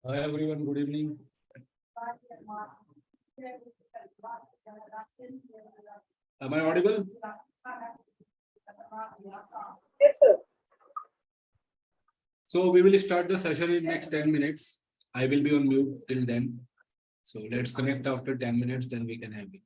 Hi everyone, good evening. Am I audible? Yes, sir. So we will start the session in next 10 minutes. I will be on mute till then. So let's connect after 10 minutes, then we can have it.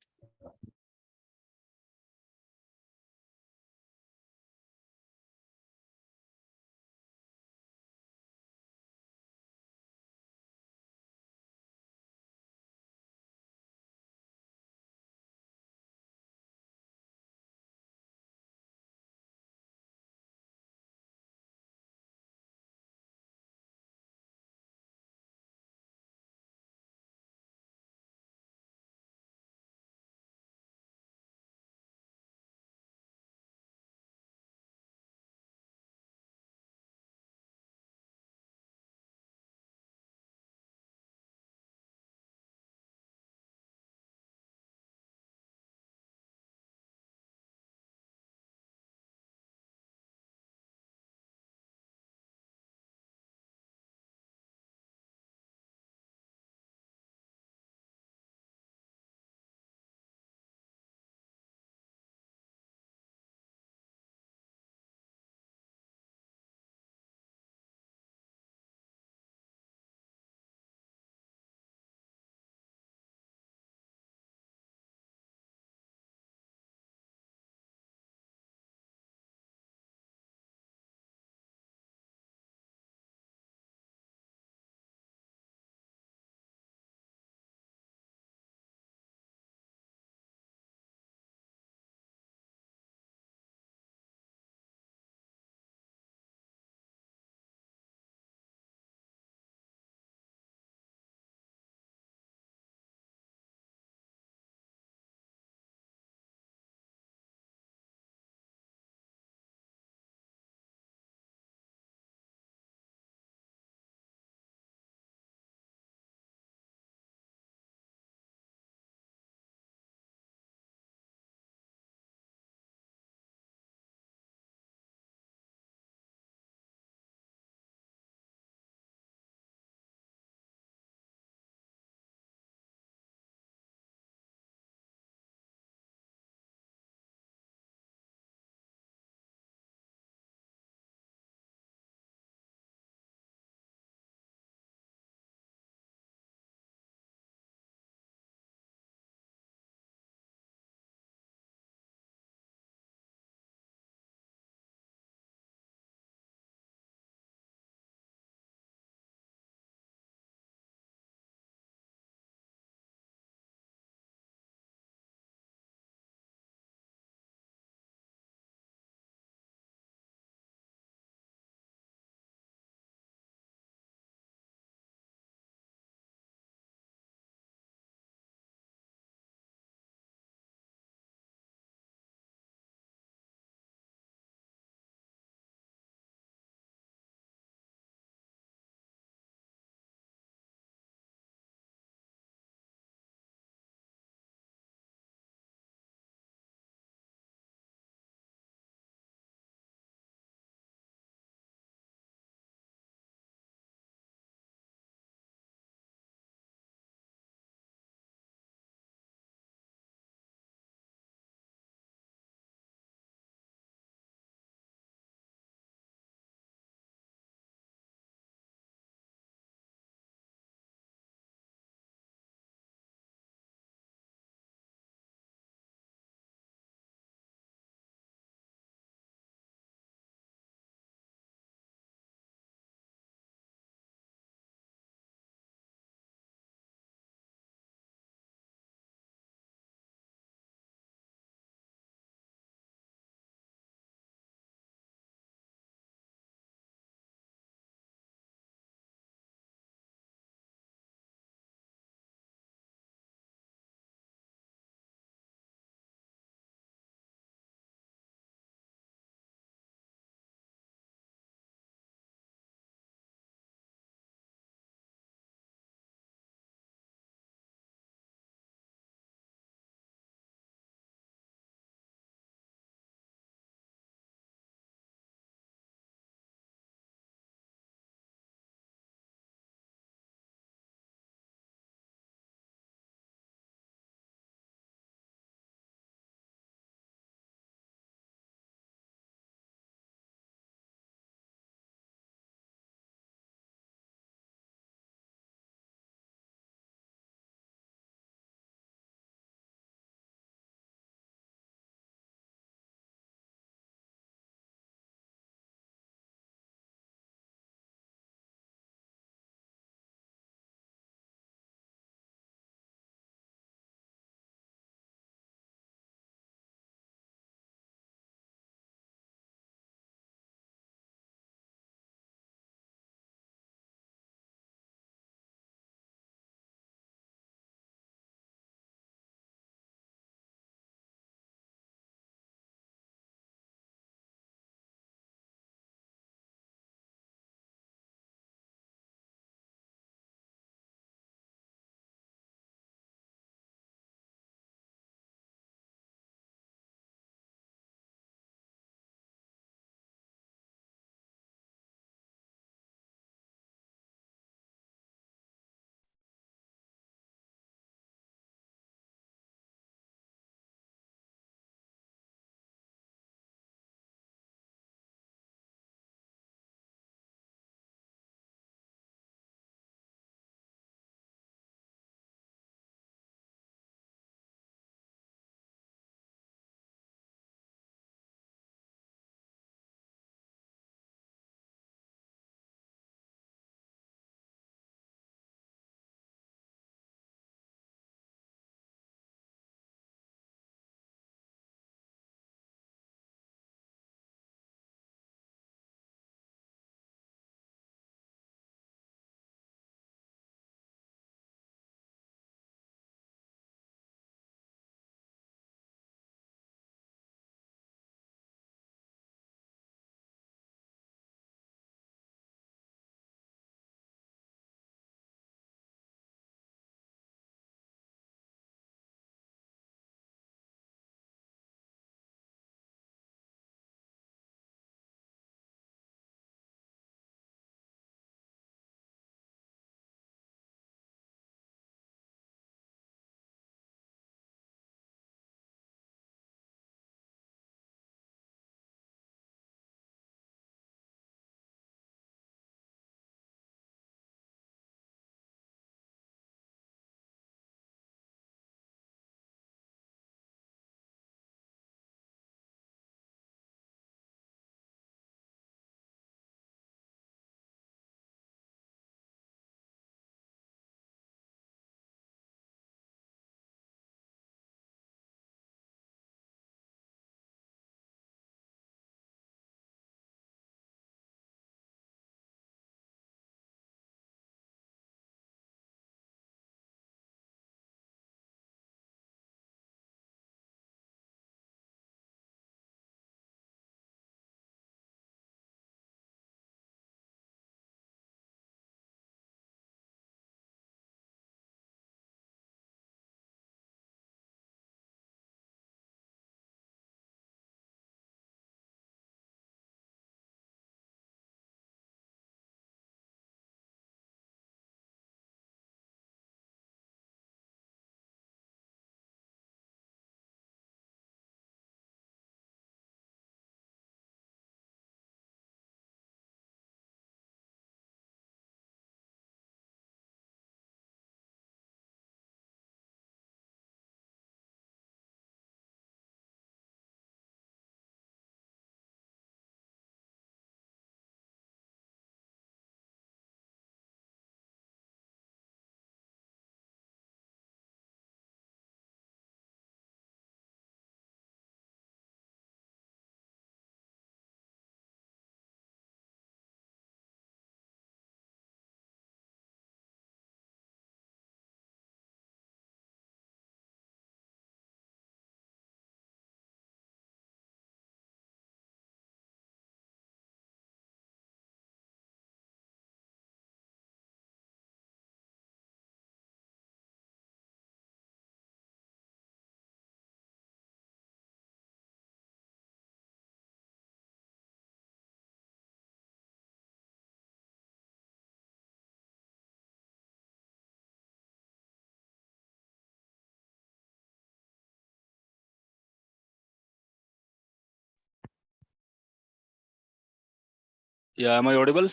Yeah, am I audible?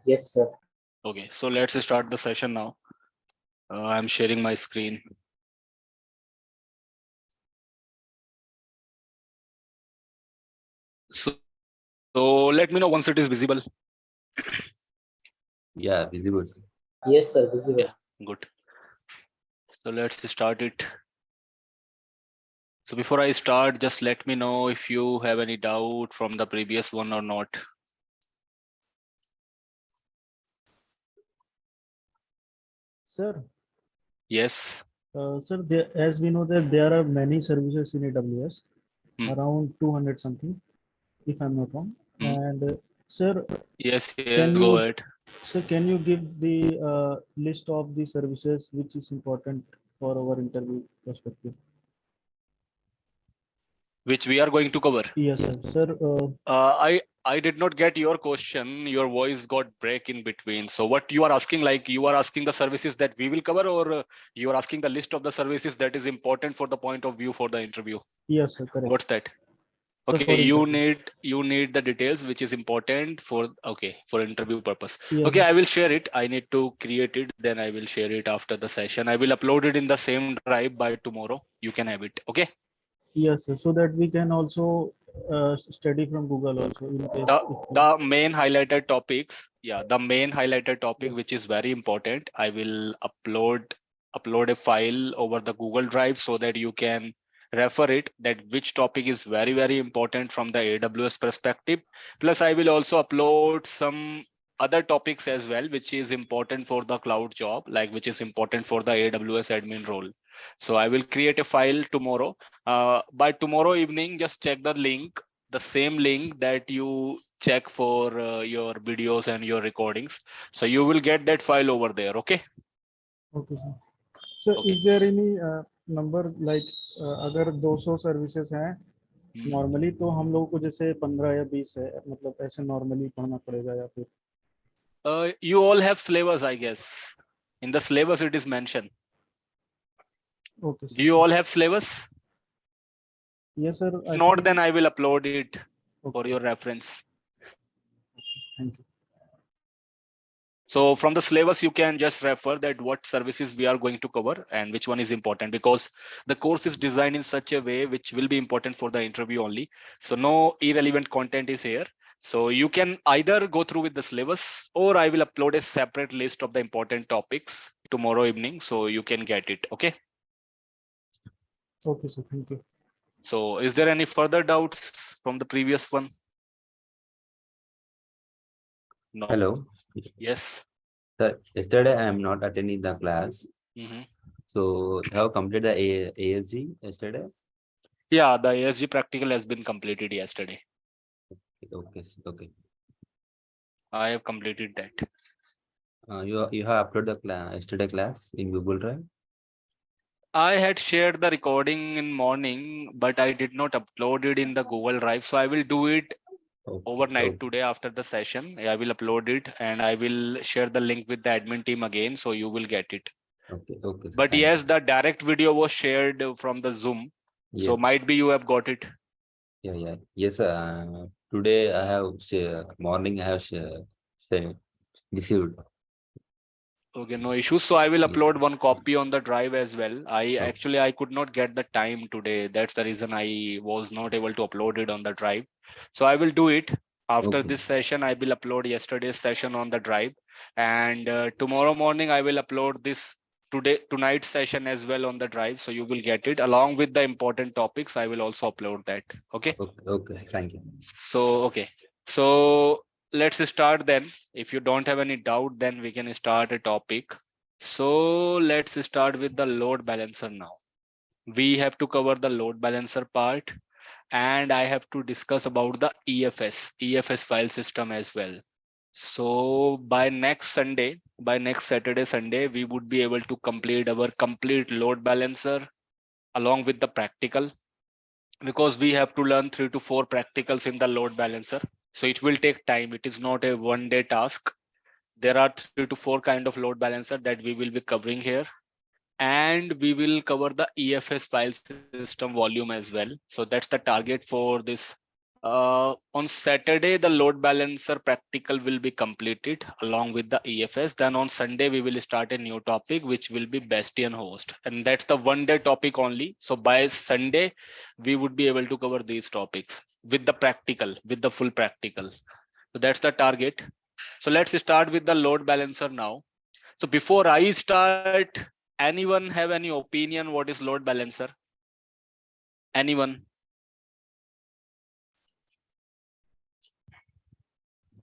Yes, sir. Okay, so let's start the session now. I'm sharing my screen. So let me know once it is visible. Yeah, visible. Yes, sir. Visible. Yeah, good. So let's start it. So before I start, just let me know if you have any doubt from the previous one or not. Sir, Yes. sir, as we know that there are many services in AWS, Hmm. around 200 something, if I'm not wrong. Hmm. And sir, Yes, Can go you- ahead. sir, can you give the list of the services which is important for our interview perspective? Which we are going to cover. Yes, sir. Sir, I did not get your question. Your voice got break in between. So what you are asking, like you are asking the services that we will cover, or you are asking the list of the services that is important for the point of view for the interview? yes, sir, correct. What's that? Sir, Okay, for interview. you need the details which is important for for interview purpose. Yes, Okay, I sir. will share it. I need to create it, then I will share it after the session. I will upload it in the same drive by tomorrow. You can have it. Okay. Yes, sir. So that we can also study from Google also in case. The main highlighted topics, yeah, the main highlighted topic Yeah. which is very important, I will upload a file over the Google Drive so that you can refer it, that which topic is very important from the AWS perspective. Plus I will also upload some other topics as well which is important for the cloud job, like which is important for the AWS admin role. So I will create a file tomorrow. By tomorrow evening, just check the link, the same link that you check for your videos and your recordings. So you will get that file over there. Okay. Okay, sir. So Okay. is there any number like अगर 200 services हैं normally तो हम लोगों को जैसे 15 या 20 है मतलब ऐसे नॉर्मली पढ़ना पड़ेगा या फिर You all have syllabus, I guess. In the syllabus it is mentioned. Okay, Do you all have syllabus? Yes, sir. If not, then I will upload it for Okay. your reference. Thank you. So from the syllabus, you can just refer that what services we are going to cover and which one is important, because the course is designed in such a way which will be important for the interview only. So no irrelevant content is here. So you can either go through with the syllabus, or I will upload a separate list of the important topics tomorrow evening, so you can get it. Okay. Okay, sir. Thank you. So is there any further doubts from the previous one? No. Hello. Yes. Sir, yesterday I am not attending the class. Mhm. So have completed the ASG yesterday? Yeah, the ASG practical has been completed yesterday. Okay, okay. I have completed that. You have uploaded the yesterday class in Google Drive? I had shared the recording in morning, but I did not upload it in the Google Drive. So I will do it overnight today after the session. I will upload it and I will share the link with the admin team again, so you will get it. Okay. But yes, the direct video was shared from the Zoom. So might be you have got it. Yeah. Yes, today I have morning I have received. Okay, no issues. So I will Yeah. upload one copy on the drive as well. I could not get the time today. That's the reason I was not able to upload it on the drive. So I will do it after Okay. this session. I will upload yesterday's session on the drive, and tomorrow morning I will upload this tonight's session as well on the drive. So you will get it along with the important topics. I will also upload that. Okay. Okay. Thank you. So okay. So let's start then. If you don't have any doubt, then we can start a topic. So let's start with the load balancer now. We have to cover the load balancer part, and I have to discuss about the EFS file system as well. So by next Saturday, Sunday, we would be able to complete our complete load balancer along with the practical, because we have to learn 3 to 4 practicals in the load balancer. So it will take time. It is not a one-day task. There are 3 to 4 kind of load balancer that we will be covering here. And we will cover the EFS file system volume as well. So that's the target for this On Saturday, the load balancer practical will be completed along with the EFS. Then on Sunday, we will start a new topic, which will be Bastion host. And that's the 1-day topic only. So by Sunday, we would be able to cover these topics with the practical, with the full practical. So that's the target. So let's start with the load balancer now. So before I start, anyone have any opinion what is load balancer? Anyone?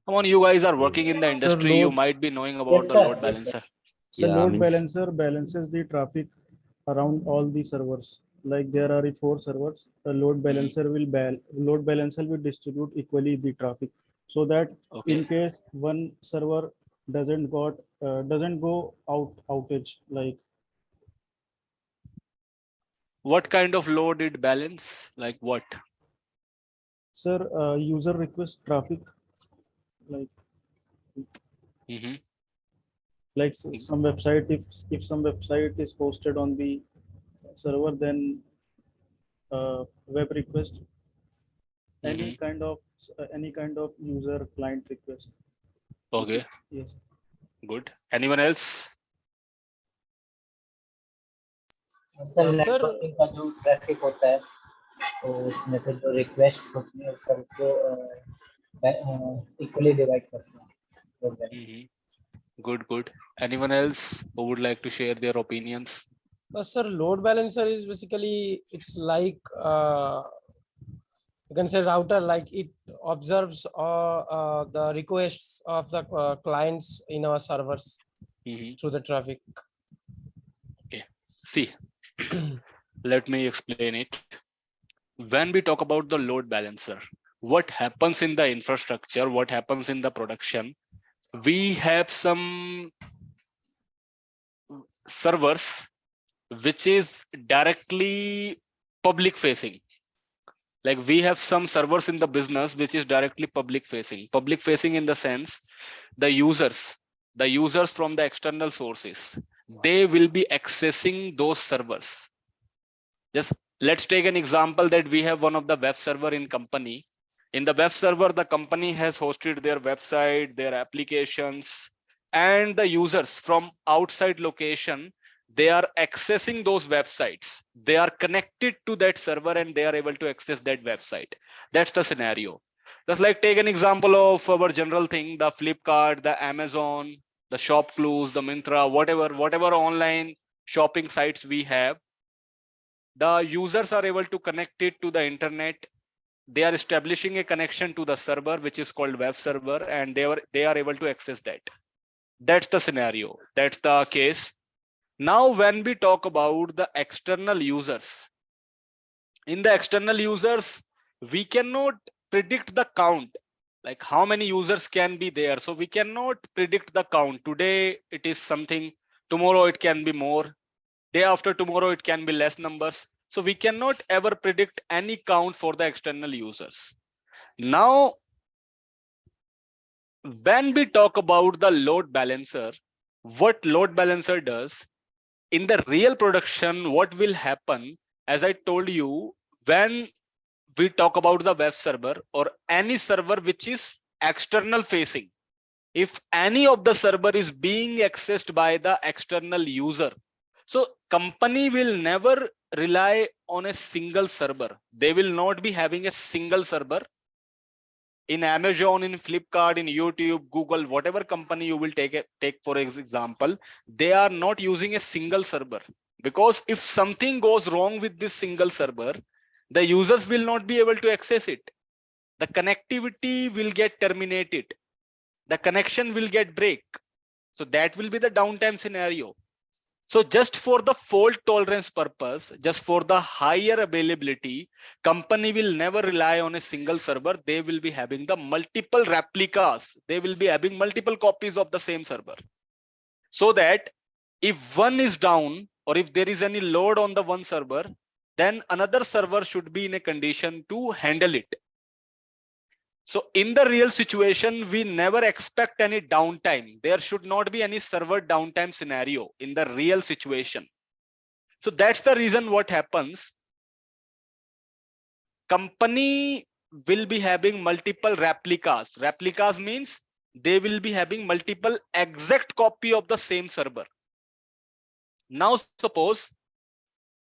Come on, you guys are working in the industry. You load- might be knowing about Yes, the sir. load Yes, sir. balancer. So Yeah, load means- balancer balances the traffic around all the servers. Like there are 4 servers. The load balancer will distribute equally the traffic, so that Okay. in case one server doesn't go outage, like What kind of load it balance? Like what? sir, user request traffic, like Mhm. some website, if some website is hosted on the server, then web request, any Mhm. kind of user client request. Okay, Yes. good. Anyone else? Sir sir networking का जो traffic होता है तो उसमें से जो request होती है सर उसको इक्वली डिवाइड करते हैं. Mhm. Good, good. Anyone else who would like to share their opinions? sir, load balancer is basically it's like you can say router, like it observes the requests of the clients in our servers Mhm. through the traffic. See, let me explain it. When we talk about the load balancer, what happens in the infrastructure, what happens in the production, we have some servers which is directly public facing. Like we have some servers in the business which is directly public facing in the sense the users from the external sources, they will be accessing those servers. Just let's take an example that we have one of the web server in company. In the web server, the company has hosted their website, their applications, and the users from outside location, they are accessing those websites. They are connected to that server and they are able to access that website. That's the scenario. Just like take an example of our general thing, the Flipkart, the Amazon, the ShopClues, the Myntra, whatever online shopping sites we have, the users are able to connect it to the internet. They are establishing a connection to the server, which is called web server, and they are able to access that. That's the scenario. That's the case. Now, when we talk about the external users, in the external users, we cannot predict the count, like how many users can be there. So we cannot predict the count. Today it is something, tomorrow it can be more, day after tomorrow it can be less numbers. So we cannot ever predict any count for the external users. Now, when we talk about the load balancer, what load balancer does in the real production, what will happen, as I told you, when we talk about the web server or any server which is external facing, if any of the server is being accessed by the external user, so company will never rely on a single server. They will not be having a single server. In Amazon, in Flipkart, in YouTube, Google, whatever company you will take for example, they are not using a single server, because if something goes wrong with this single server, the users will not be able to access it. The connectivity will get terminated. The connection will get break. So that will be the downtime scenario. So just for the fault tolerance purpose, just for the higher availability, company will never rely on a single server. They will be having the multiple replicas. They will be having multiple copies of the same server. So that if one is down or if there is any load on the one server, then another server should be in a condition to handle it. So in the real situation, we never expect any downtime. There should not be any server downtime scenario in the real situation. So that's the reason what happens. Company will be having multiple replicas. Replicas means they will be having multiple exact copy of the same server. Now suppose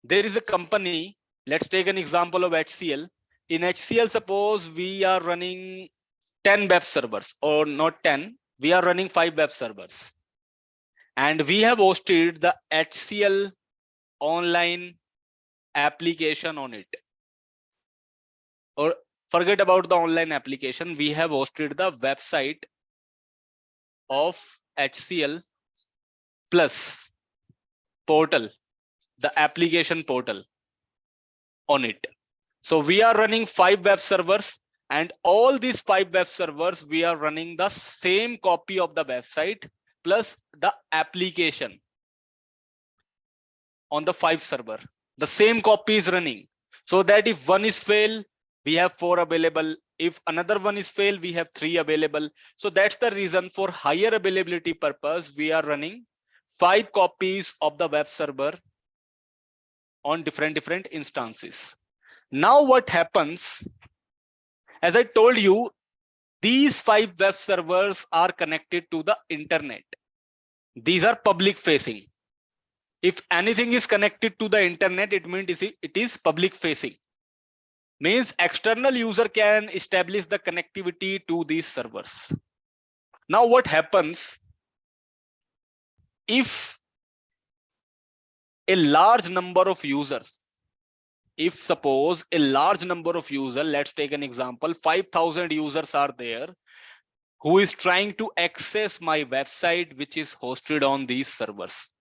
there is a company, let's take an example of HCL. In HCL, suppose we are running 10 web servers, or not 10, we are running 5 web servers. And we have hosted the HCL online application on it. Or forget about the online application, we have hosted the website of HCL plus portal, the application portal on it. So we are running 5 web servers, and all these 5 web servers, we are running the same copy of the website plus the application on the 5 server. The same copy is running, so that if one is fail, we have 4 available. If another one is fail, we have 3 available. So that's the reason, for higher availability purpose, we are running 5 copies of the web server on different instances. Now what happens, as I told you, these 5 web servers are connected to the internet. These are public facing. If anything is connected to the internet, it means it is public facing. Means external user can establish the connectivity to these servers. Now what happens if a large number of users, if suppose a large number of users, let's take an example, 5,000 users are there who is trying to access my website which is hosted on these servers.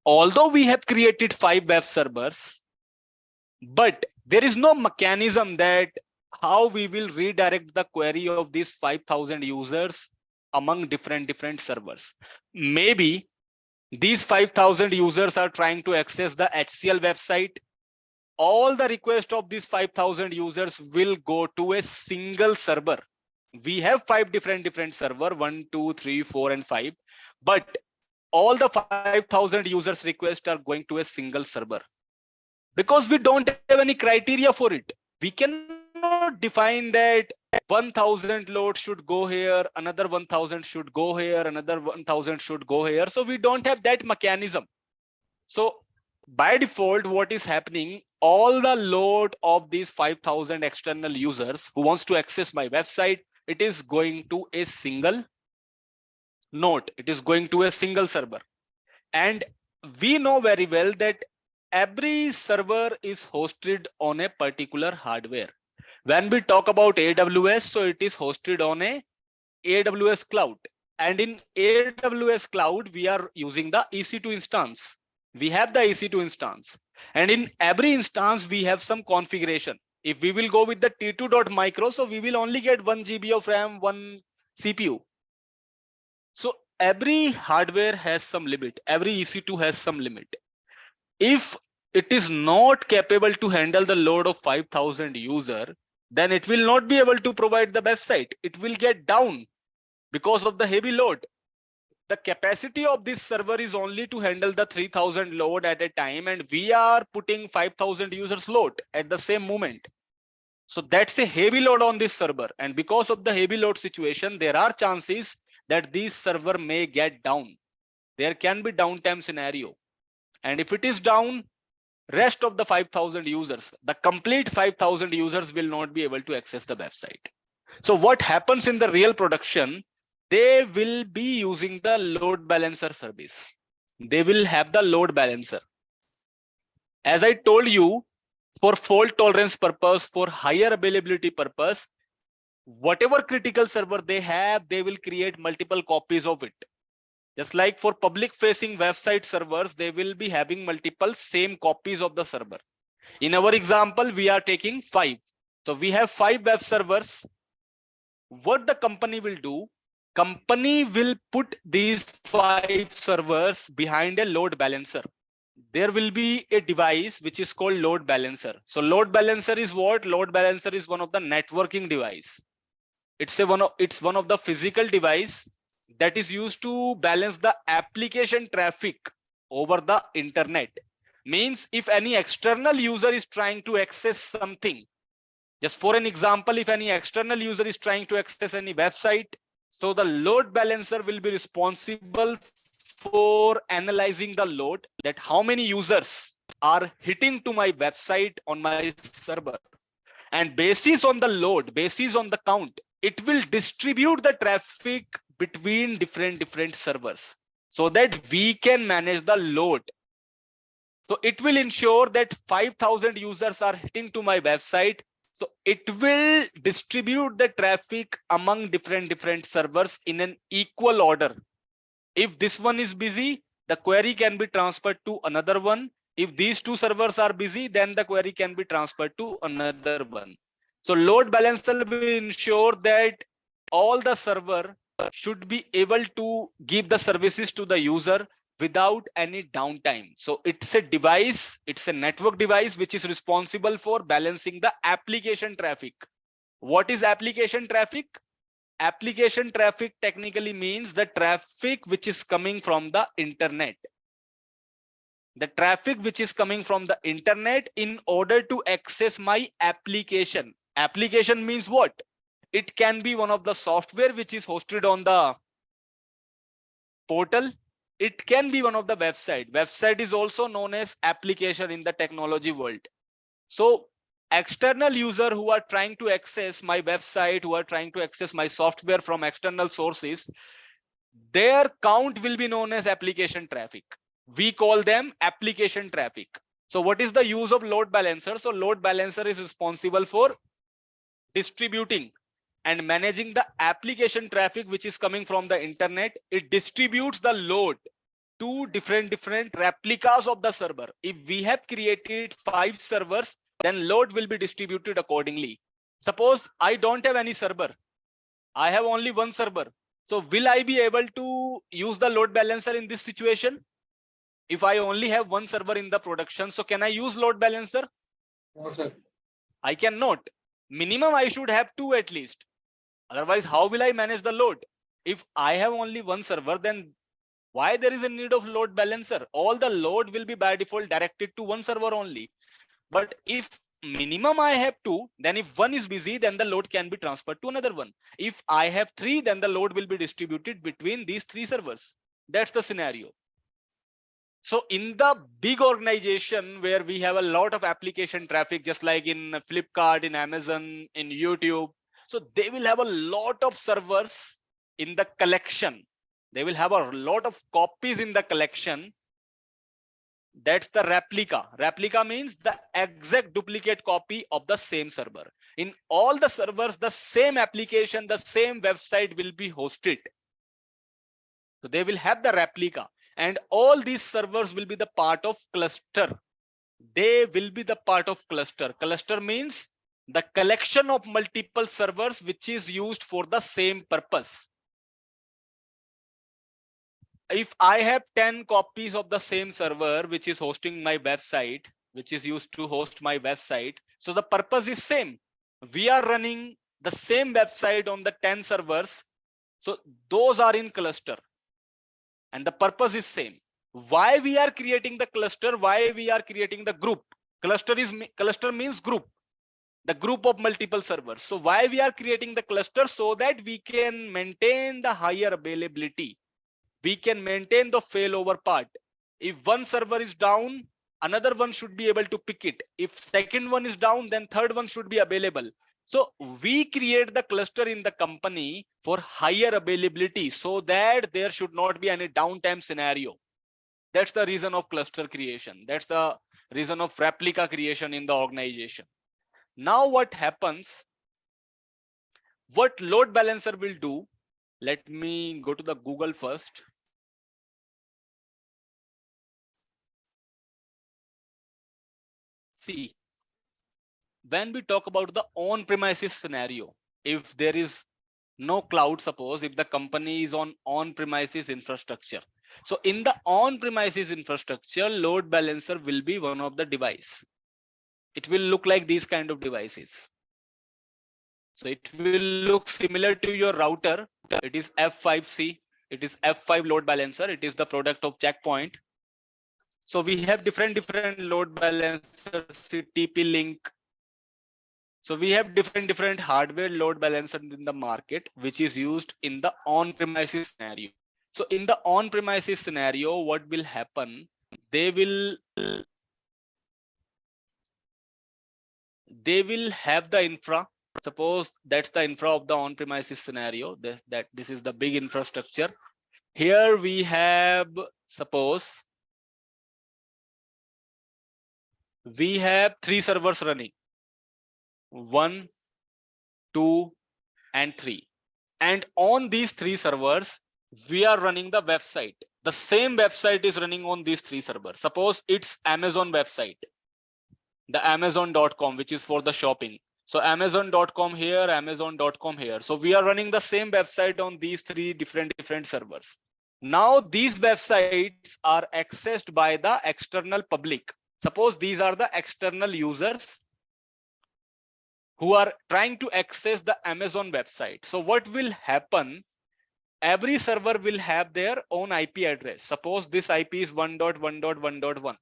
Although we have created 5 web servers, but there is no mechanism that how we will redirect the query of these 5,000 users among different servers. Maybe these 5,000 users are trying to access the HCL website. All the requests of these 5,000 users will go to a single server. We have 5 different server, 1, 2, 3, 4, and 5, but all the 5,000 users requests are going to a single server. Because we don't have any criteria for it. We cannot define that 1,000 loads should go here, another 1,000 should go here, another 1,000 should go here. So we don't have that mechanism. So by default, what is happening, all the load of these 5,000 external users who wants to access my website, it is going to a single node. It is going to a single server. And we know very well that every server is hosted on a particular hardware. When we talk about AWS, so it is hosted on a AWS cloud. And in AWS cloud, we are using the EC2 instance. We have the EC2 instance. And in every instance, we have some configuration. If we will go with the T2.micro, so we will only get 1 GB of RAM, 1 CPU. So every hardware has some limit. Every EC2 has some limit. If it is not capable to handle the load of 5,000 users, then it will not be able to provide the website. It will get down because of the heavy load. The capacity of this server is only to handle the 3,000 load at a time, and we are putting 5,000 users load at the same moment. So that's a heavy load on this server. And because of the heavy load situation, there are chances that this server may get down. There can be downtime scenario. And if it is down, rest of the 5,000 users, the complete 5,000 users will not be able to access the website. So what happens in the real production, they will be using the load balancer service. They will have the load balancer. As I told you, for fault tolerance purpose, for higher availability purpose, whatever critical server they have, they will create multiple copies of it. Just like for public facing website servers, they will be having multiple same copies of the server. In our example, we are taking 5. So we have 5 web servers. What the company will do, company will put these 5 servers behind a load balancer. There will be a device which is called load balancer. So load balancer is what? Load balancer is one of the networking device. It's one of the physical device that is used to balance the application traffic over the internet. Means if any external user is trying to access something, Just for an example, if any external user is trying to access any website, so the load balancer will be responsible for analyzing the load, that how many users are hitting to my website on my server. And basis on the load, basis on the count, it will distribute the traffic between different servers so that we can manage the load. So it will ensure that 5,000 users are hitting to my website. So it will distribute the traffic among different servers in an equal order. If this one is busy, the query can be transferred to another one. If these two servers are busy, then the query can be transferred to another one. So load balancer will ensure that all the server should be able to give the services to the user without any downtime. So it's a device, it's a network device which is responsible for balancing the application traffic. What is application traffic? Application traffic technically means the traffic which is coming from the internet. The traffic which is coming from the internet in order to access my application. Application means what? It can be one of the software which is hosted on the portal. It can be one of the website. Website is also known as application in the technology world. So external user who are trying to access my website, who are trying to access my software from external sources, their count will be known as application traffic. We call them application traffic. So what is the use of load balancer? So load balancer is responsible for distributing and managing the application traffic which is coming from the internet. It distributes the load to different replicas of the server. If we have created 5 servers, then load will be distributed accordingly. Suppose I don't have any server, I have only one server. So will I be able to use the load balancer in this situation? If I only have one server in the production, so can I use load balancer? No, sir. I cannot. Minimum I should have 2 at least. Otherwise, how will I manage the load? If I have only one server, then why there is a need of load balancer? All the load will be by default directed to one server only. But if minimum I have 2, then if one is busy, then the load can be transferred to another one. If I have 3, then the load will be distributed between these 3 servers. That's the scenario. So in the big organization where we have a lot of application traffic, just like in Flipkart, in Amazon, in YouTube, so they will have a lot of servers in the collection. They will have a lot of copies in the collection. That's the replica. Replica means the exact duplicate copy of the same server. In all the servers, the same application, the same website will be hosted. So they will have the replica. And all these servers will be the part of cluster. They will be the part of cluster. Cluster means the collection of multiple servers which is used for the same purpose. If I have 10 copies of the same server which is hosting my website, which is used to host my website, so the purpose is same. We are running the same website on the 10 servers. So those are in cluster. And the purpose is same. Why we are creating the cluster? Why we are creating the group? Cluster means group, the group of multiple servers. So why we are creating the cluster? So that we can maintain the higher availability. We can maintain the failover part. If one server is down, another one should be able to pick it. If second one is down, then third one should be available. So we create the cluster in the company for higher availability so that there should not be any downtime scenario. That's the reason of cluster creation. That's the reason of replica creation in the organization. Now what happens? What load balancer will do? Let me go to the Google first. See, when we talk about the on-premises scenario, if there is no cloud, suppose if the company is on on-premises infrastructure. So in the on-premises infrastructure, load balancer will be one of the device. It will look like these kind of devices. So it will look similar to your router. It is F5C. It is F5 load balancer. It is the product of Checkpoint. So we have different load balancers, TP-Link, So we have different hardware load balancer in the market, which is used in the on-premises scenario. So in the on-premises scenario, what will happen? They will have the infra. Suppose that's the infra of the on-premises scenario. That this is the big infrastructure. Here we have, suppose we have 3 servers running, 1, 2, and 3. And on these 3 servers, we are running the website. The same website is running on these 3 servers. Suppose it's Amazon website, the Amazon.com, which is for the shopping. So Amazon.com here, Amazon.com here. So we are running the same website on these 3 different servers. Now these websites are accessed by the external public. Suppose these are the external users who are trying to access the Amazon website. So what will happen? Every server will have their own IP address. Suppose this IP is 1.1.1.1.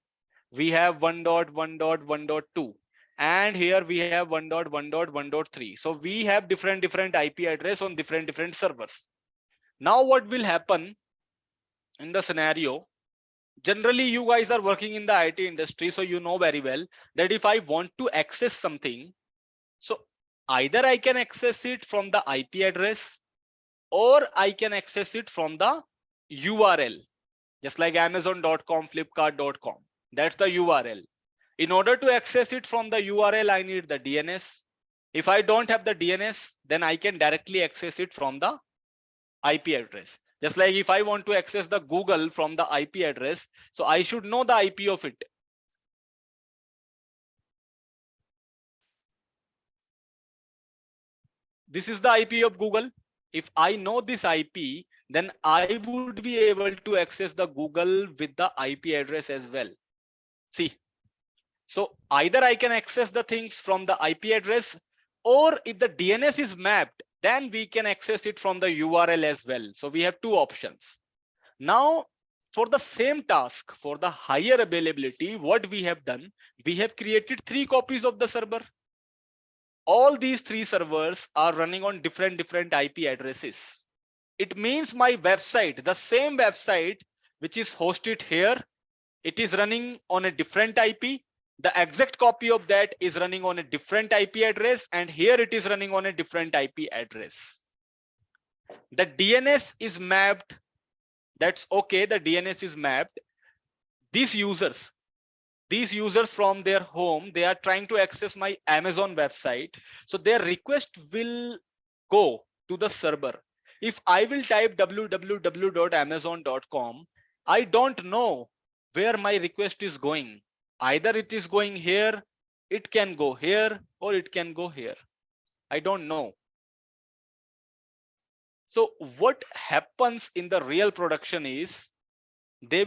We have 1.1.1.2. And here we have 1.1.1.3. So we have different IP address on different servers. Now what will happen in the scenario? Generally, you guys are working in the IT industry, so you know very well that if I want to access something, so either I can access it from the IP address or I can access it from the URL, just like Amazon.com, Flipkart.com. That's the URL. In order to access it from the URL, I need the DNS. If I don't have the DNS, then I can directly access it from the IP address. Just like if I want to access the Google from the IP address, so I should know the IP of it. This is the IP of Google. If I know this IP, then I would be able to access the Google with the IP address as well. See, so either I can access the things from the IP address, or if the DNS is mapped, then we can access it from the URL as well. So we have 2 options. Now, for the same task, for the higher availability, what we have done, we have created 3 copies of the server. All these 3 servers are running on different IP addresses. It means my website, the same website which is hosted here, it is running on a different IP. The exact copy of that is running on a different IP address, and here it is running on a different IP address. The DNS is mapped. That's okay. The DNS is mapped. These users from their home, they are trying to access my Amazon website. So their request will go to the server. If I will type www.amazon.com, I don't know where my request is going. Either it is going here, it can go here, or it can go here. I don't know. So what happens in the real production is they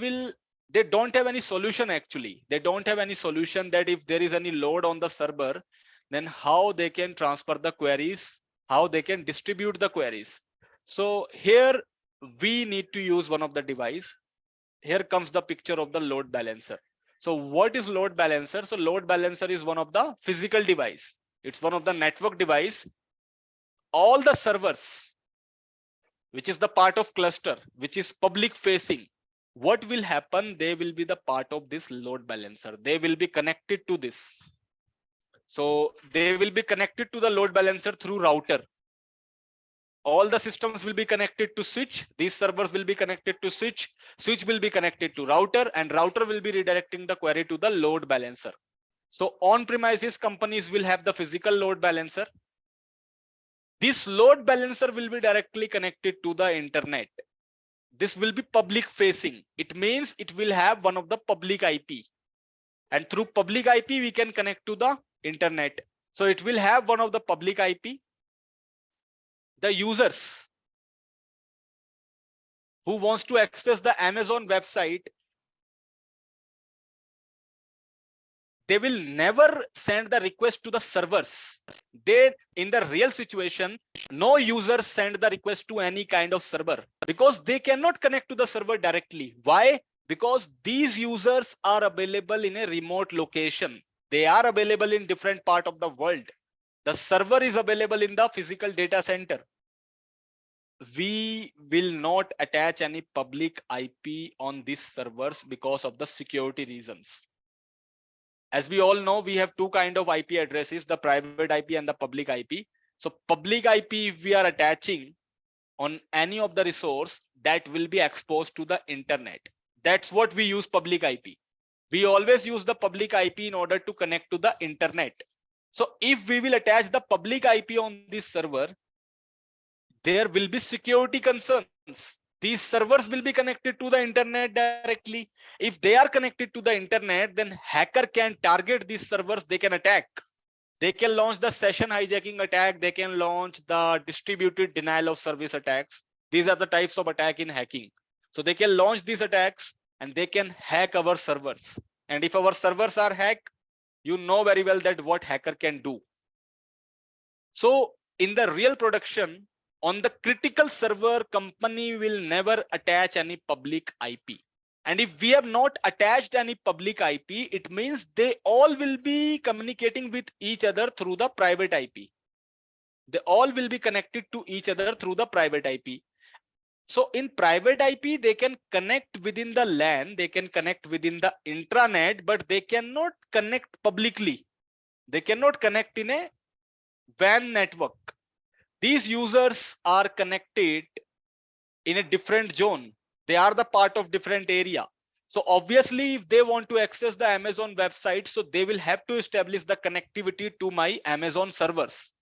don't have any solution actually. They don't have any solution that if there is any load on the server, then how they can transfer the queries, how they can distribute the queries. So here we need to use one of the device. Here comes the picture of the load balancer. So what is load balancer? So load balancer is one of the physical device. It's one of the network device. All the servers, which is the part of cluster, which is public facing, what will happen? They will be the part of this load balancer. They will be connected to this. So they will be connected to the load balancer through router. All the systems will be connected to switch. These servers will be connected to switch. Switch will be connected to router, and router will be redirecting the query to the load balancer. So on-premises companies will have the physical load balancer. This load balancer will be directly connected to the internet. This will be public facing. It means it will have one of the public IP. And through public IP, we can connect to the internet. So it will have one of the public IP. The users who wants to access the Amazon website, they will never send the request to the servers. They, in the real situation, no user send the request to any kind of server because they cannot connect to the server directly. Why? Because these users are available in a remote location. They are available in different part of the world. The server is available in the physical data center. We will not attach any public IP on these servers because of the security reasons. As we all know, we have two kind of IP addresses, the private IP and the public IP. So public IP, if we are attaching on any of the resource, that will be exposed to the internet. That's what we use public IP. We always use the public IP in order to connect to the internet. So if we will attach the public IP on this server, there will be security concerns. These servers will be connected to the internet directly. If they are connected to the internet, then hacker can target these servers, they can attack. They can launch the session hijacking attack. They can launch the distributed denial of service attacks. These are the types of attack in hacking. So they can launch these attacks and they can hack our servers. And if our servers are hacked, you know very well that what hacker can do. So in the real production, on the critical server, company will never attach any public IP. And if we have not attached any public IP, it means they all will be communicating with each other through the private IP. They all will be connected to each other through the private IP. So in private IP, they can connect within the LAN, they can connect within the intranet, but they cannot connect publicly. They cannot connect in a WAN network. These users are connected in a different zone. They are the part of different area. So obviously, if they want to access the Amazon website, so they will have to establish the connectivity to my Amazon servers.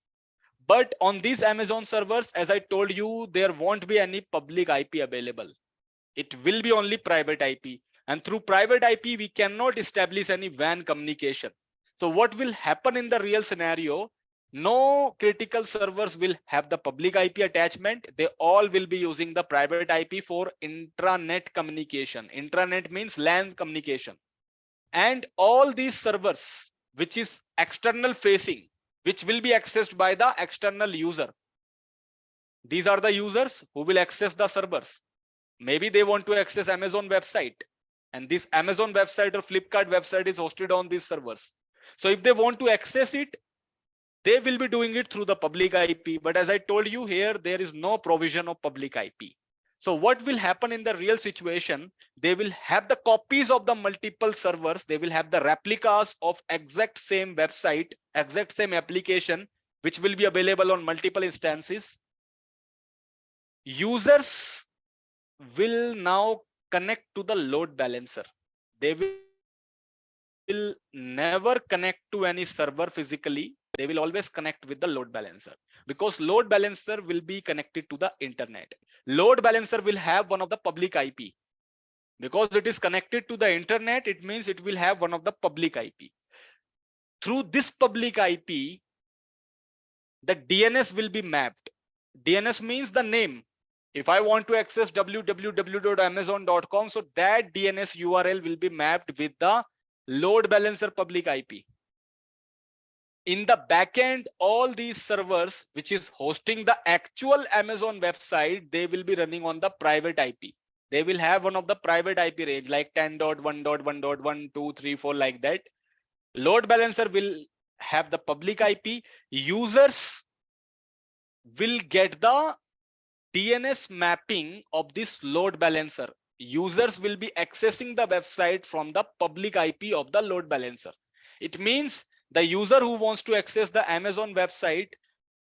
But on these Amazon servers, as I told you, there won't be any public IP available. It will be only private IP. And through private IP, we cannot establish any WAN communication. So what will happen in the real scenario? No critical servers will have the public IP attachment. They all will be using the private IP for intranet communication. Intranet means LAN communication. And all these servers, which is external facing, which will be accessed by the external user. These are the users who will access the servers. Maybe they want to access Amazon website, and this Amazon website or Flipkart website is hosted on these servers. So if they want to access it, they will be doing it through the public IP. But as I told you here, there is no provision of public IP. So what will happen in the real situation? They will have the copies of the multiple servers. They will have the replicas of exact same website, exact same application, which will be available on multiple instances. Users will now connect to the load balancer. They will never connect to any server physically. They will always connect with the load balancer, because load balancer will be connected to the internet. Load balancer will have one of the public IP. Because it is connected to the internet, it means it will have one of the public IP. Through this public IP, the DNS will be mapped. DNS means the name. If I want to access www.amazon.com, so that DNS URL will be mapped with the load balancer public IP. In the backend, all these servers, which is hosting the actual Amazon website, they will be running on the private IP. They will have one of the private IP range like 10.1.1.1.2.3.4 like that. Load balancer will have the public IP. Users will get the DNS mapping of this load balancer. Users will be accessing the website from the public IP of the load balancer. It means the user who wants to access the Amazon website,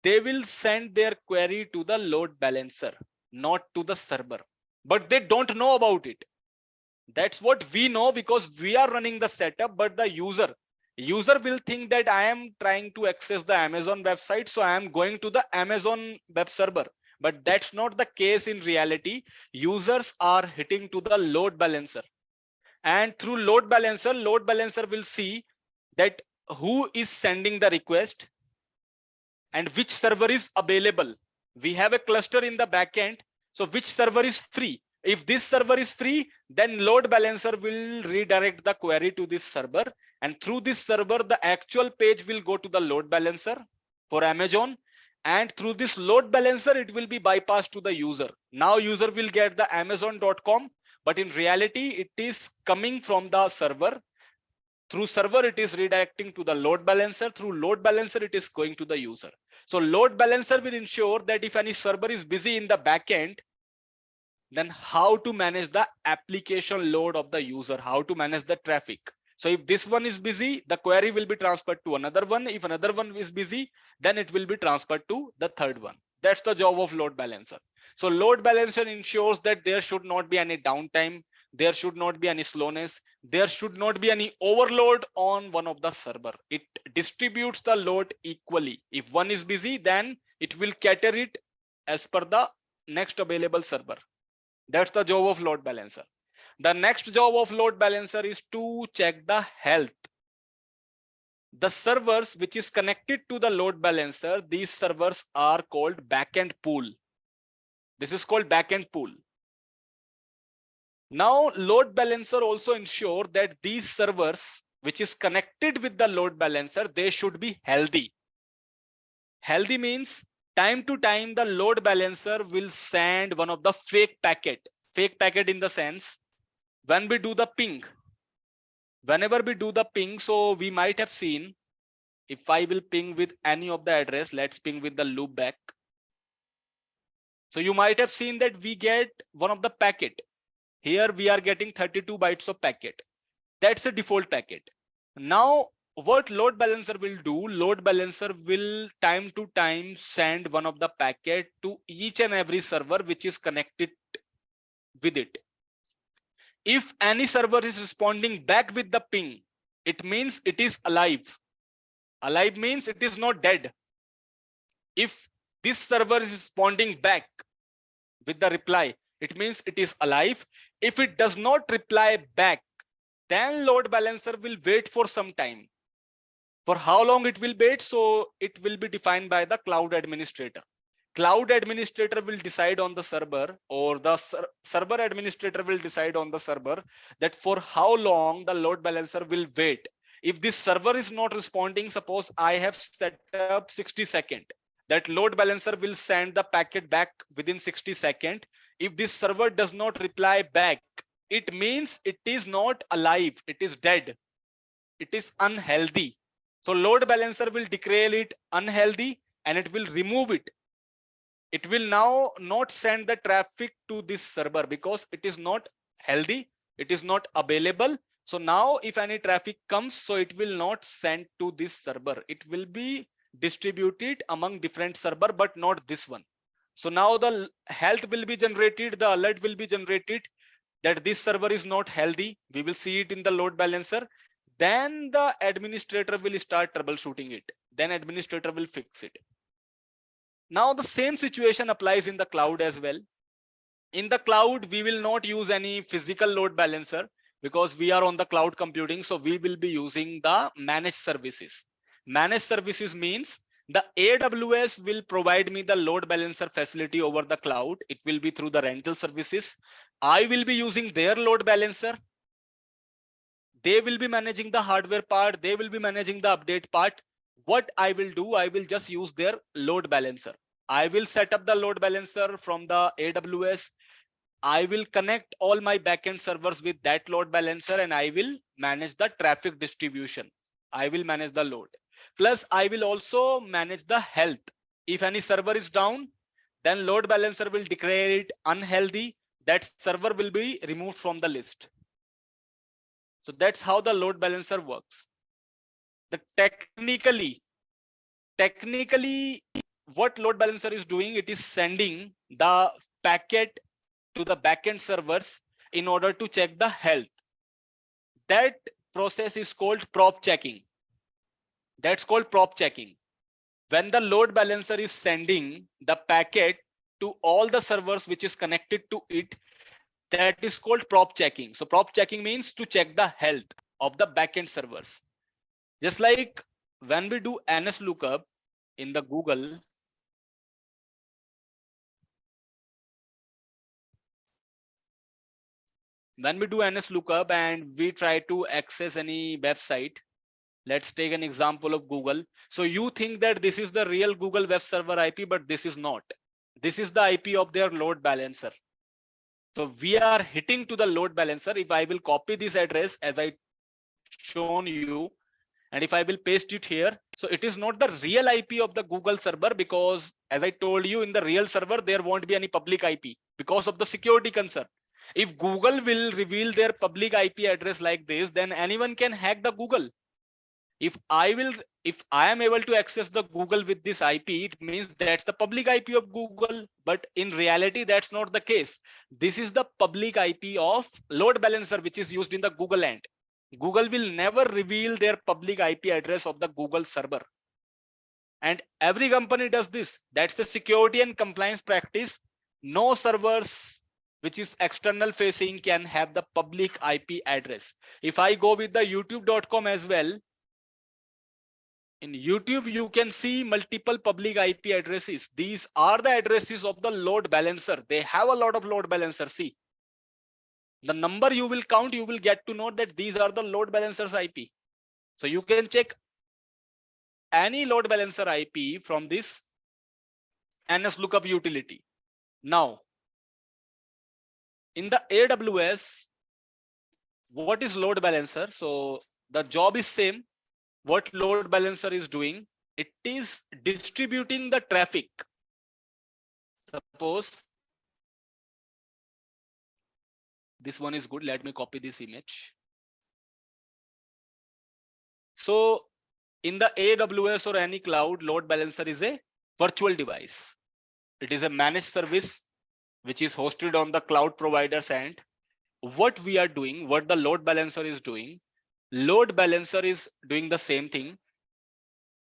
they will send their query to the load balancer, not to the server. But they don't know about it. That's what we know, because we are running the setup, but the user will think that I am trying to access the Amazon website, so I am going to the Amazon web server. But that's not the case in reality. Users are hitting to the load balancer. And through load balancer will see that who is sending the request and which server is available. We have a cluster in the backend. So which server is free? If this server is free, then load balancer will redirect the query to this server. And through this server, the actual page will go to the load balancer for Amazon. And through this load balancer, it will be bypassed to the user. Now user will get the Amazon.com, but in reality, it is coming from the server. Through server, it is redirecting to the load balancer. Through load balancer, it is going to the user. So load balancer will ensure that if any server is busy in the backend, then how to manage the application load of the user, how to manage the traffic. So if this one is busy, the query will be transferred to another one. If another one is busy, then it will be transferred to the third one. That's the job of load balancer. So load balancer ensures that there should not be any downtime. There should not be any slowness. There should not be any overload on one of the server. It distributes the load equally. If one is busy, then it will cater it as per the next available server. That's the job of load balancer. The next job of load balancer is to check the health. The servers which is connected to the load balancer, these servers are called backend pool. This is called backend pool. Now load balancer also ensure that these servers which is connected with the load balancer, they should be healthy. Healthy means time to time the load balancer will send one of the fake packet in the sense when we do the ping. Whenever we do the ping, so we might have seen, if I will ping with any of the address, let's ping with the loopback. So you might have seen that we get one of the packet. Here we are getting 32 bytes of packet. That's a default packet. Now what load balancer will do, load balancer will time to time send one of the packet to each and every server which is connected with it. If any server is responding back with the ping, it means it is alive. Alive means it is not dead. If this server is responding back with the reply, it means it is alive. If it does not reply back, then load balancer will wait for some time. For how long it will wait? So it will be defined by the cloud administrator. Cloud administrator will decide on the server, or the server administrator will decide on the server that for how long the load balancer will wait. If this server is not responding, suppose I have set up 60 seconds, that load balancer will send the packet back within 60 seconds. If this server does not reply back, it means it is not alive, it is dead, it is unhealthy. So load balancer will declare it unhealthy and it will remove it. It will now not send the traffic to this server because it is not healthy, it is not available. So now if any traffic comes, so it will not send to this server. It will be distributed among different server, but not this one. So now the health will be generated, the alert will be generated that this server is not healthy. We will see it in the load balancer. Then the administrator will start troubleshooting it. Then administrator will fix it. Now the same situation applies in the cloud as well. In the cloud, we will not use any physical load balancer because we are on the cloud computing. So we will be using the managed services. Managed services means the AWS will provide me the load balancer facility over the cloud. It will be through the rental services. I will be using their load balancer. They will be managing the hardware part. They will be managing the update part. What I will do, I will just use their load balancer. I will set up the load balancer from the AWS. I will connect all my backend servers with that load balancer and I will manage the traffic distribution. I will manage the load. Plus, I will also manage the health. If any server is down, then load balancer will declare it unhealthy. That server will be removed from the list. So that's how the load balancer works. The technically, what load balancer is doing, it is sending the packet to the backend servers in order to check the health. That process is called prop checking. That's called prop checking. When the load balancer is sending the packet to all the servers which is connected to it, that is called prop checking. So prop checking means to check the health of the backend servers. Just like when we do NS lookup in the Google, when we do NS lookup and we try to access any website, let's take an example of Google. So you think that this is the real Google web server IP, but this is not. This is the IP of their load balancer. So we are hitting to the load balancer. If I will copy this address as I shown you, and if I will paste it here, so it is not the real IP of the Google server, because as I told you, in the real server, there won't be any public IP because of the security concern. If Google will reveal their public IP address like this, then anyone can hack the Google. If I am able to access the Google with this IP, it means that's the public IP of Google. But in reality, that's not the case. This is the public IP of load balancer, which is used in the Google end. Google will never reveal their public IP address of the Google server. And every company does this. That's the security and compliance practice. No servers which is external facing can have the public IP address. If I go with the youtube.com as well, in YouTube, you can see multiple public IP addresses. These are the addresses of the load balancer. They have a lot of load balancers. See, the number you will count, you will get to know that these are the load balancers IP. So you can check any load balancer IP from this NS lookup utility. Now, in the AWS, what is load balancer? So the job is same. What load balancer is doing? It is distributing the traffic. Suppose this one is good. Let me copy this image. So in the AWS or any cloud, load balancer is a virtual device. It is a managed service which is hosted on the cloud provider's end. What we are doing, what the load balancer is doing, load balancer is doing the same thing.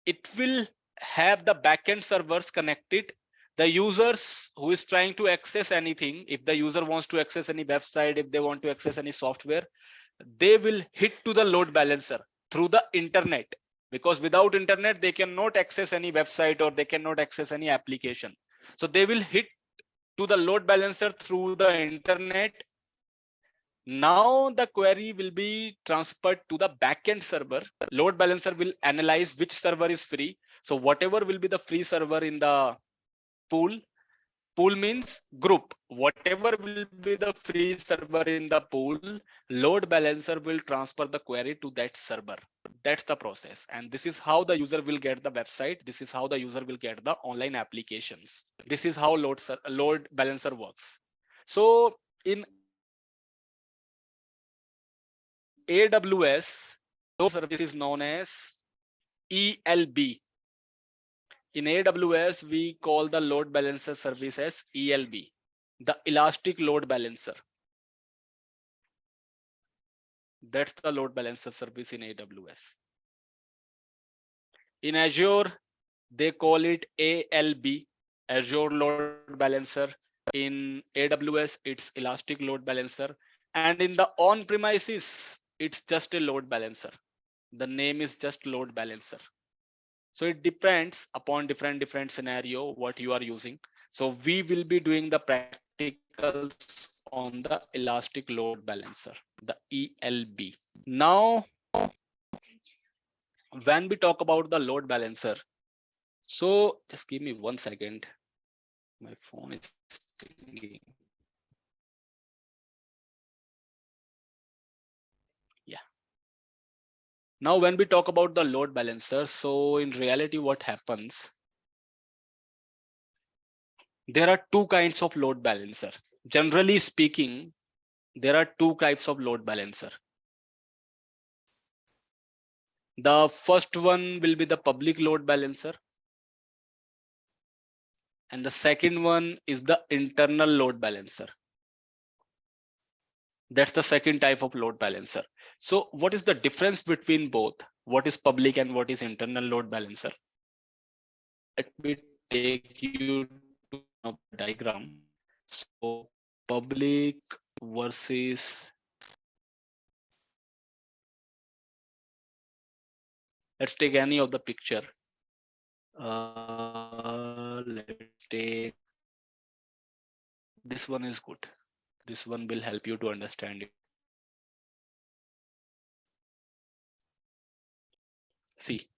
It will have the backend servers connected. The users who is trying to access anything, if the user wants to access any website, if they want to access any software, they will hit to the load balancer through the internet, because without internet, they cannot access any website or they cannot access any application. So they will hit to the load balancer through the internet. Now the query will be transferred to the backend server. Load balancer will analyze which server is free. So whatever will be the free server in the pool means group. Whatever will be the free server in the pool, load balancer will transfer the query to that server. That's the process. And this is how the user will get the website. This is how the user will get the online applications. This is how load balancer works. So in AWS, those service is known as ELB. In AWS, we call the load balancer service as ELB, the Elastic Load Balancer. That's the load balancer service in AWS. In Azure, they call it ALB, Azure Load Balancer. In AWS, it's Elastic Load Balancer. And in the on-premises, it's just a load balancer. The name is just load balancer. So it depends upon different scenario what you are using. So we will be doing the practicals on the Elastic Load Balancer, the ELB. Now, when we talk about the load balancer, so just give me 1 second. My phone is ringing. Now, when we talk about the load balancer, so in reality, what happens? There are two kinds of load balancer. Generally speaking, there are two types of load balancer. The first one will be the public load balancer. And the second one is the internal load balancer. That's the second type of load balancer. So what is the difference between both? What is public and what is internal load balancer? Let me take you to a diagram. So public versus, let's take any of the picture. Let's take this one is good. This one will help you to understand it. See,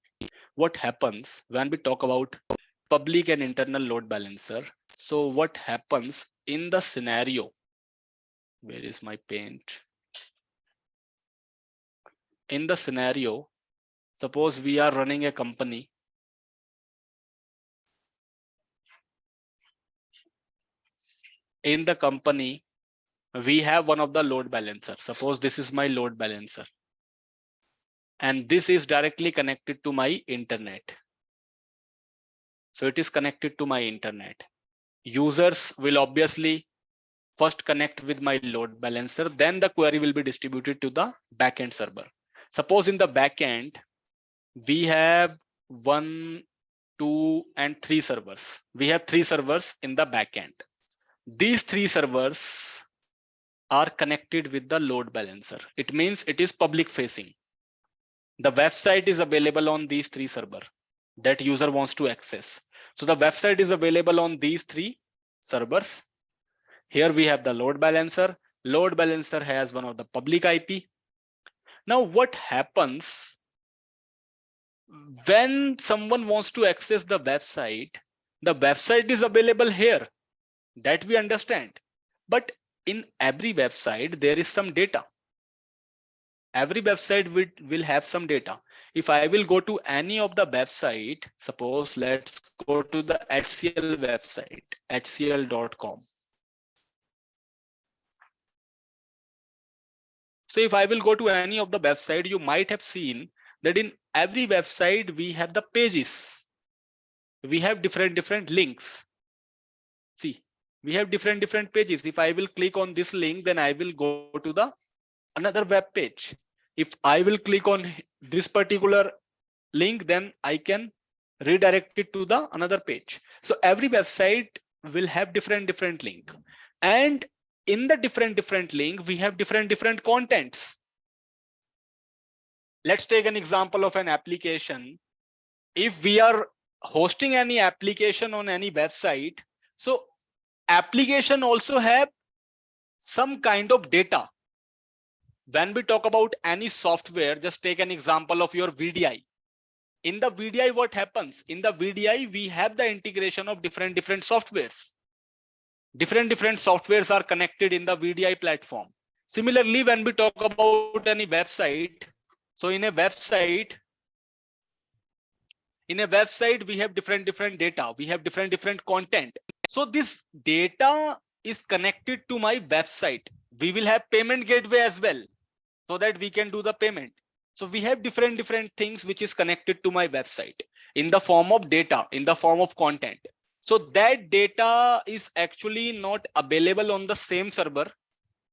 what happens when we talk about public and internal load balancer. So what happens in the scenario? Where is my paint? in the scenario, suppose we are running a company. In the company, we have one of the load balancer. Suppose this is my load balancer. And this is directly connected to my internet. So it is connected to my internet. Users will obviously first connect with my load balancer, then the query will be distributed to the backend server. Suppose in the backend, we have 1, 2, and 3 servers. We have 3 servers in the backend. These 3 servers are connected with the load balancer. It means it is public facing. The website is available on these 3 servers that user wants to access. So the website is available on these 3 servers. Here we have the load balancer. Load balancer has one of the public IP. Now what happens when someone wants to access the website? The website is available here, that we understand. But in every website, there is some data. Every website will have some data. If I will go to any of the website, suppose let's go to the HCL website, hcl.com. So if I will go to any of the website, you might have seen that in every website, we have the pages. We have different links. See, we have different pages. If I will click on this link, then I will go to the another web page. If I will click on this particular link, then I can redirect it to the another page. So every website will have different link, and in the different link, we have different contents. Let's take an example of an application. If we are hosting any application on any website, so application also have some kind of data. When we talk about any software, just take an example of your VDI. In the VDI, what happens? In the VDI, we have the integration of different softwares. Different softwares are connected in the VDI platform. Similarly, when we talk about any website, so in a website, we have different data. We have different content. So this data is connected to my website. We will have payment gateway as well, so that we can do the payment. So we have different things which is connected to my website in the form of data, in the form of content. So that data is actually not available on the same server.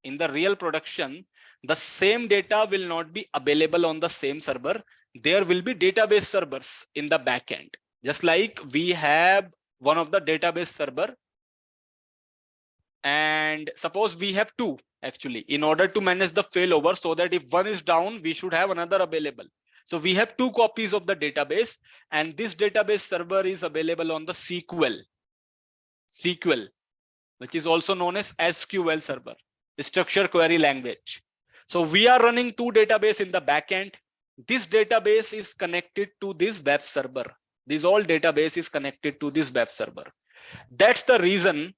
In the real production, the same data will not be available on the same server. There will be database servers in the backend. Just like we have one of the database server, and suppose we have 2 actually, in order to manage the failover, so that if one is down, we should have another available. So we have 2 copies of the database, and this database server is available on the SQL, which is also known as SQL server, structure query language. So we are running 2 database in the backend. This database is connected to this web server. This all database is connected to this web server. That's the reason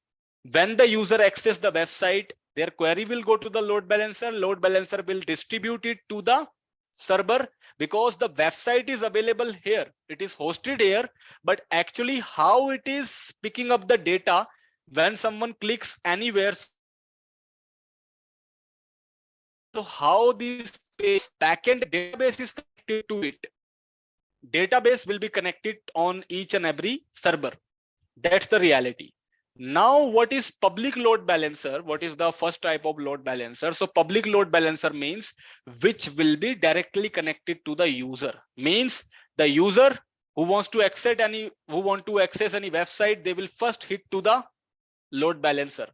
when the user access the website, their query will go to the load balancer. Load balancer will distribute it to the server, because the website is available here. It is hosted here, but actually how it is picking up the data when someone clicks anywhere. So how this backend database is connected to it. Database will be connected on each and every server. That's the reality. Now, what is public load balancer? What is the first type of load balancer? So public load balancer means which will be directly connected to the user. Means the user who wants to access any website, they will first hit to the load balancer.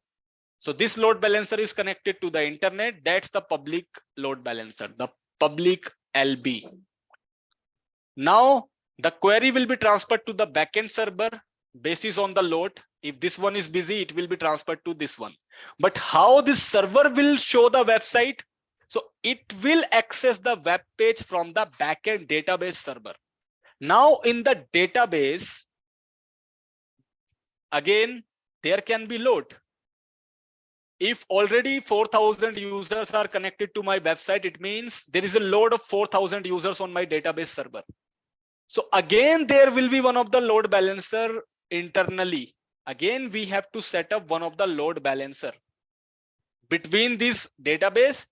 So this load balancer is connected to the internet. That's the public load balancer, the public LB. Now the query will be transferred to the backend server basis on the load. If this one is busy, it will be transferred to this one. But how this server will show the website? So it will access the web page from the backend database server. Now in the database, again, there can be load. if already 4,000 users are connected to my website, it means there is a load of 4,000 users on my database server. So again, there will be one of the load balancer internally. Again, we have to set up one of the load balancer between this database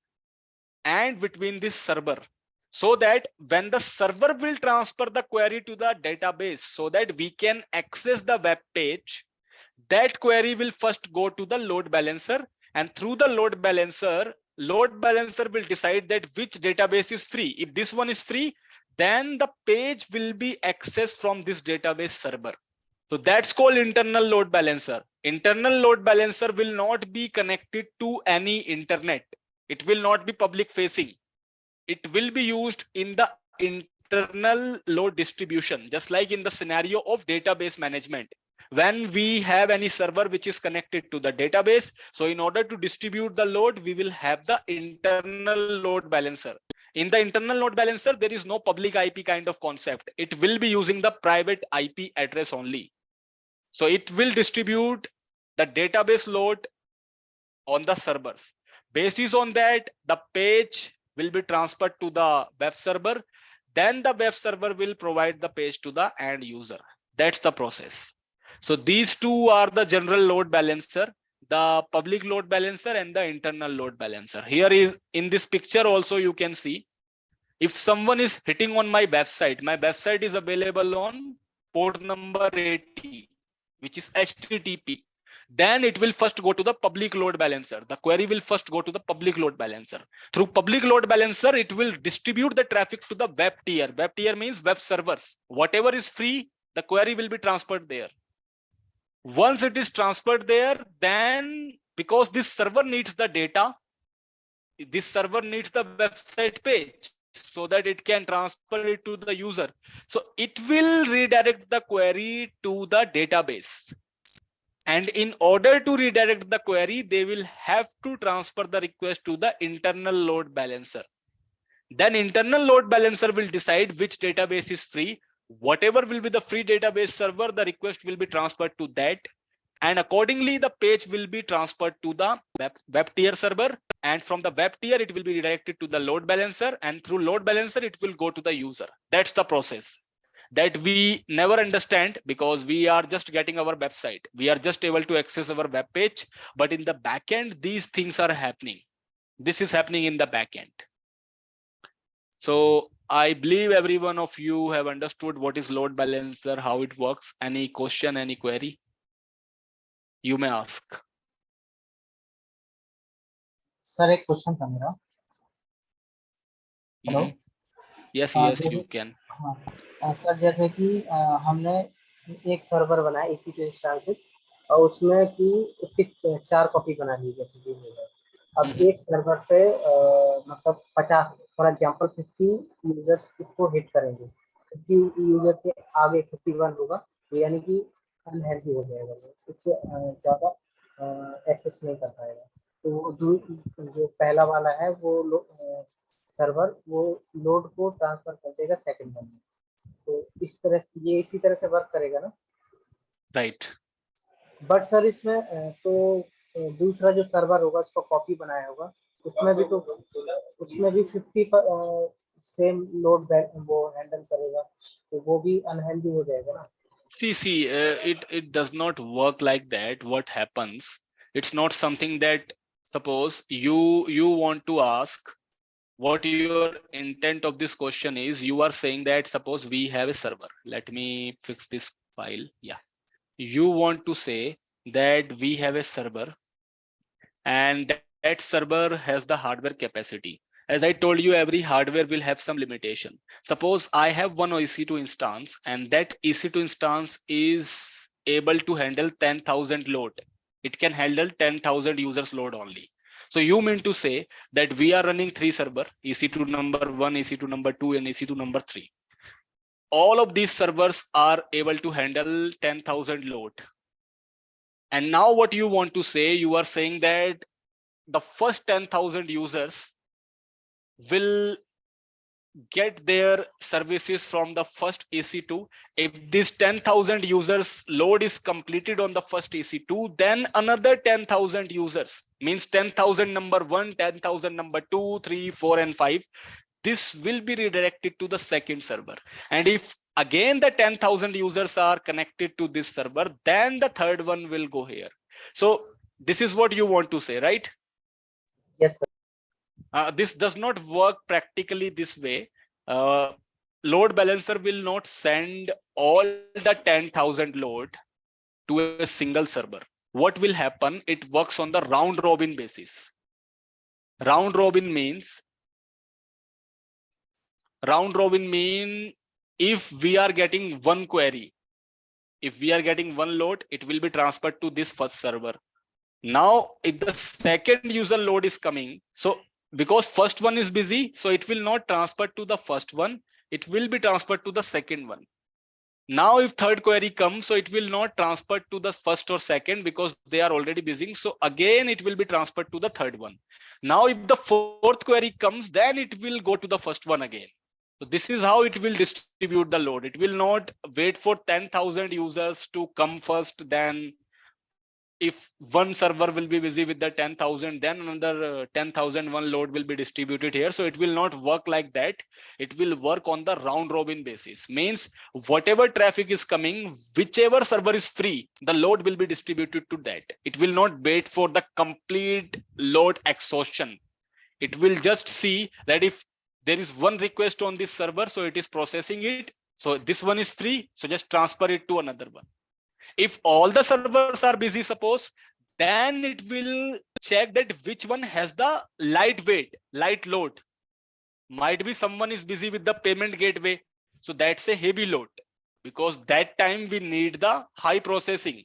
and between this server, so that when the server will transfer the query to the database so that we can access the web page, that query will first go to the load balancer, and through the load balancer will decide that which database is free. If this one is free, then the page will be accessed from this database server. So that's called internal load balancer. Internal load balancer will not be connected to any internet. It will not be public facing. It will be used in the internal load distribution, just like in the scenario of database management. When we have any server which is connected to the database, so in order to distribute the load, we will have the internal load balancer. In the internal load balancer, there is no public IP kind of concept. It will be using the private IP address only. So it will distribute the database load on the servers. Basis on that, the page will be transferred to the web server. Then the web server will provide the page to the end user. That's the process. So these two are the general load balancer, the public load balancer and the internal load balancer. Here is in this picture also you can see, if someone is hitting on my website is available on port number 80, which is HTTP. Then it will first go to the public load balancer. The query will first go to the public load balancer. Through public load balancer, it will distribute the traffic to the web tier. Web tier means web servers. Whatever is free, the query will be transferred there. Once it is transferred there, then because this server needs the data, this server needs the website page so that it can transfer it to the user. So it will redirect the query to the database. And in order to redirect the query, they will have to transfer the request to the internal load balancer. Then internal load balancer will decide which database is free. Whatever will be the free database server, the request will be transferred to that. And accordingly, the page will be transferred to the web tier server. And from the web tier, it will be redirected to the load balancer. And through load balancer, it will go to the user. That's the process that we never understand, because we are just getting our website. We are just able to access our web page. But in the backend, these things are happening. This is happening in the backend. So I believe every one of you have understood what is load balancer, how it works. Any question, any query? You may ask. Sir एक question था मेरा. Hello. Yes, हाँ, yes, you can. हाँ sir, जैसे कि हमने एक server बनाया EC2 इंस्टेंसेस और उसमें कि उसकी 4 कॉपी बना ली जैसे कि हो गया. अब एक सर्वर पे मतलब 50 फॉर एग्जांपल 50 यूजर्स इसको हिट करेंगे. 50 यूजर के आगे 51 होगा, यानी कि अनहेल्दी हो जाएगा, इससे ज़्यादा एक्सेस नहीं कर पाएगा. तो जो पहला वाला है वो सर्वर वो लोड को ट्रांसफर कर देगा सेकंड वन में. तो इस तरह से ये इसी तरह से वर्क करेगा ना? राइट. बट सर इसमें तो दूसरा जो सर्वर होगा उसको कॉपी बनाया होगा, उसमें भी 50 सेम लोड वो हैंडल करेगा, तो वो भी अनहेल्दी हो जाएगा ना? See, it does not work like that. What happens? It's not something that, suppose you want to ask what your intent of this question is. You are saying that suppose we have a server. Let me fix this file. Yeah. You want to say that we have a server and that server has the hardware capacity. As I told you, every hardware will have some limitation. Suppose I have one EC2 instance and that EC2 instance is able to handle 10,000 load. It can handle 10,000 users load only. So you mean to say that we are running 3 servers, EC2 number 1, EC2 number 2 and EC2 number 3. All of these servers are able to handle 10,000 load. And now what you want to say, you are saying that the first 10,000 users will get their services from the first EC2. If this 10,000 users load is completed on the first EC2, then another 10,000 users, means 10,000 number 1, 10,000 number 2, 3, 4, and 5. This will be redirected to the second server. And if again the 10,000 users are connected to this server, then the third one will go here. So this is what you want to say, right? Yes, sir. This does not work practically this way. Load balancer will not send all the 10,000 load to a single server. What will happen? It works on the round robin basis. Round robin means if we are getting one query, if we are getting one load, it will be transferred to this first server. Now, if the second user load is coming, so because first one is busy, so it will not transfer to the first one, it will be transferred to the second one. Now, if third query comes, so it will not transfer to the first or second because they are already busy. So again, it will be transferred to the third one. Now, if the fourth query comes, then it will go to the first one again. So this is how it will distribute the load. It will not wait for 10,000 users to come first. Then if one server will be busy with the 10,000, then another 10,000 one load will be distributed here. So it will not work like that. It will work on the round robin basis. Means whatever traffic is coming, whichever server is free, the load will be distributed to that. It will not wait for the complete load exhaustion. It will just see that if there is one request on this server, so it is processing it. So this one is free, so just transfer it to another one. If all the servers are busy, suppose, then it will check that which one has the light load. Might be someone is busy with the payment gateway. So that's a heavy load because that time we need the high processing.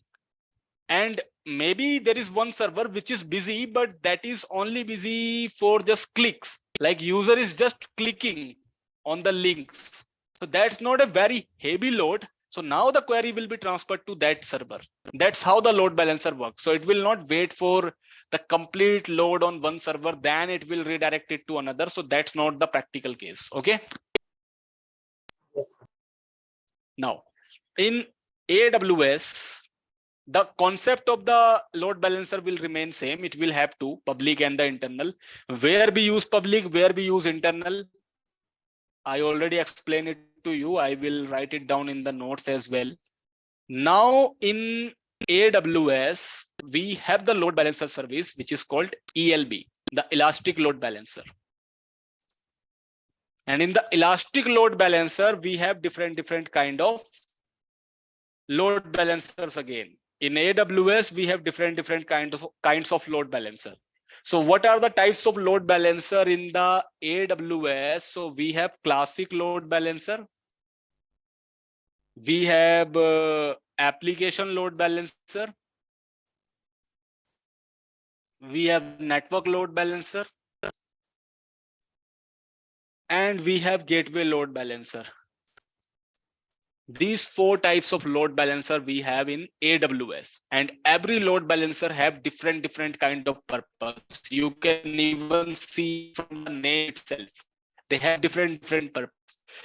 And maybe there is one server which is busy, but that is only busy for just clicks. Like user is just clicking on the links. So that's not a very heavy load. So now the query will be transferred to that server. That's how the load balancer works. So it will not wait for the complete load on one server, then it will redirect it to another. So that's not the practical case. Okay. Yes, sir. Now in AWS, the concept of the load balancer will remain same. It will have two, public and the internal. Where we use public, where we use internal, I already explained it to you. I will write it down in the notes as well. Now in AWS, we have the load balancer service, which is called ELB, the Elastic Load Balancer. And in the Elastic Load Balancer, we have different kind of load balancers again. In AWS, we have different kinds of load balancer. So what are the types of load balancer in the AWS? So we have classic load balancer. We have application load balancer. We have network load balancer. And we have gateway load balancer. These four types of load balancer we have in AWS, and every load balancer have different kind of purpose. You can even see from the name itself, they have different purpose.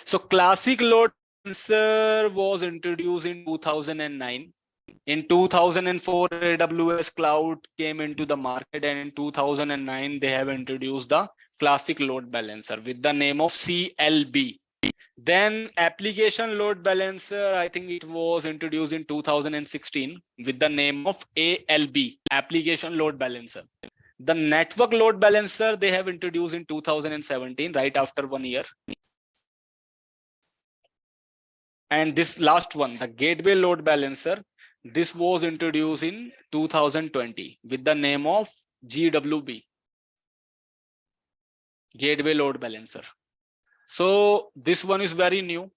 So classic load balancer was introduced in 2009. In 2004, AWS cloud came into the market, and in 2009 they have introduced the classic load balancer with the name of CLB. Then application load balancer, I think it was introduced in 2016 with the name of ALB, application load balancer. The network load balancer they have introduced in 2017, right after 1 year. And this last one, the gateway load balancer, this was introduced in 2020 with the name of GWB, gateway load balancer. So this one is very new.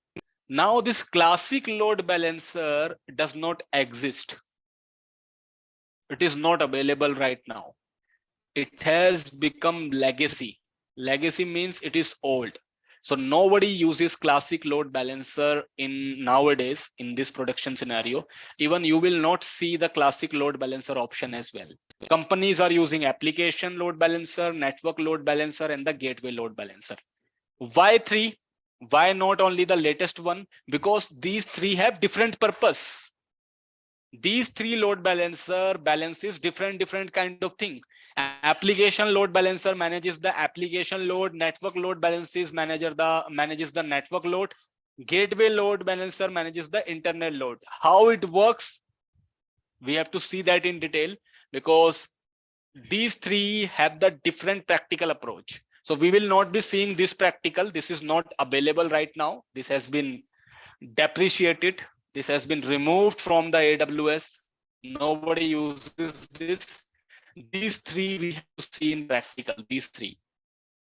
Now this classic load balancer does not exist. It is not available right now. It has become legacy. Legacy means it is old. So nobody uses classic load balancer in nowadays in this production scenario. Even you will not see the classic load balancer option as well. Companies are using application load balancer, network load balancer, and the gateway load balancer. Why 3? Why not only the latest one? Because these 3 have different purpose. These 3 load balancer balances different kind of thing. Application load balancer manages the application load, network load balances manages the network load, gateway load balancer manages the internet load. How it works, we have to see that in detail, because these 3 have the different practical approach. So we will not be seeing this practical. This is not available right now. This has been depreciated. This has been removed from the AWS. Nobody uses this. These 3 we have to see in practical, these 3,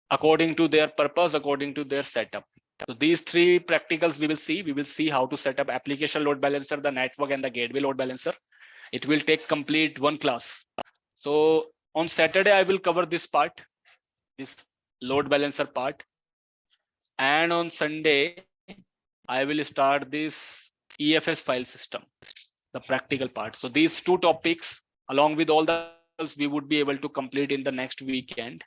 according to their purpose, according to their setup. So these 3 practicals we will see. We will see how to set up application load balancer, the network and the gateway load balancer. It will take complete 1 class. So on Saturday, I will cover this part, this load balancer part. And on Sunday, I will start this EFS file system, the practical part. So these 2 topics, along with all the others, we would be able to complete in the next weekend.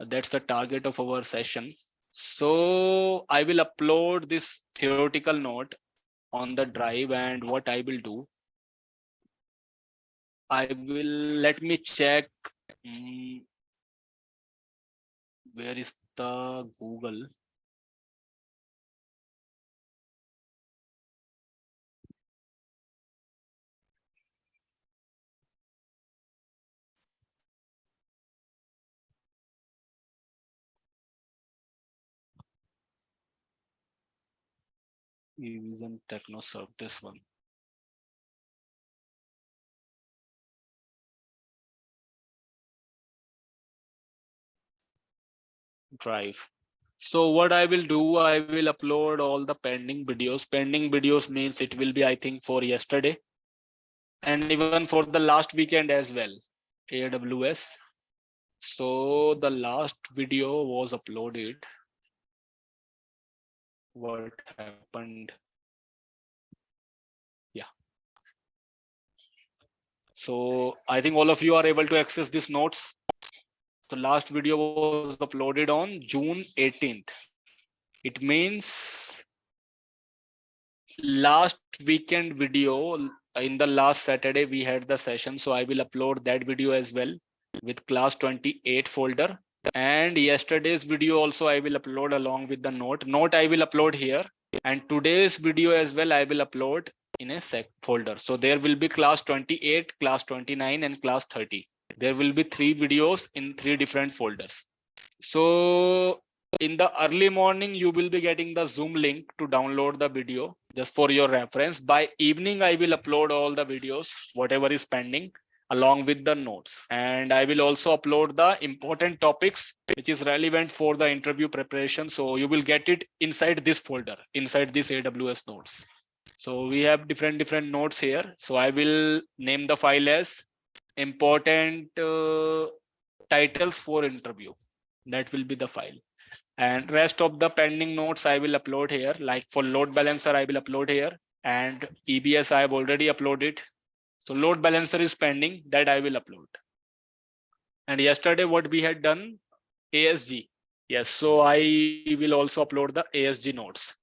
That's the target of our session. So I will upload this theoretical note on the drive, and what I will do, I will, let me check. Where is the Google? Vision TechnoServe, this one. Drive. So what I will do, I will upload all the pending videos. Pending videos means it will be, I think, for yesterday and even for the last weekend as well, AWS. So the last video was uploaded. What happened? Yeah. So I think all of you are able to access these notes. The last video was uploaded on June 18th. It means last weekend video. In the last Saturday we had the session, so I will upload that video as well with class 28 folder. And yesterday's video also I will upload along with the note I will upload here, and today's video as well I will upload in a sec folder. So there will be class 28, class 29 and class 30. There will be 3 videos in 3 different folders. So in the early morning, you will be getting the Zoom link to download the video, just for your reference. By evening, I will upload all the videos, whatever is pending, along with the notes. And I will also upload the important topics, which is relevant for the interview preparation. So you will get it inside this folder, inside this AWS notes. So we have different notes here. So I will name the file as important titles for interview. That will be the file. And rest of the pending notes I will upload here. Like for load balancer, I will upload here, and EBS I have already uploaded. So load balancer is pending, that I will upload. And yesterday what we had done, ASG. Yes, so I will also upload the ASG notes,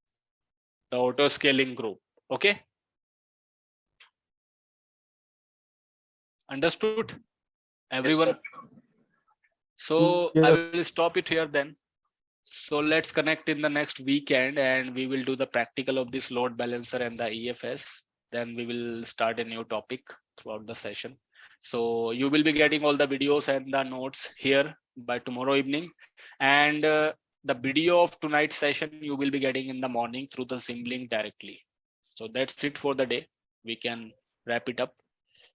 the auto scaling group. Okay. Understood, everyone? So I will stop it here then. So let's connect in the next weekend, and we will do the practical of this load balancer and the EFS. Then we will start a new topic throughout the session. So you will be getting all the videos and the notes here by tomorrow evening. And the video of tonight's session you will be getting in the morning through the Zoom link directly. So that's it for the day. We can wrap it up.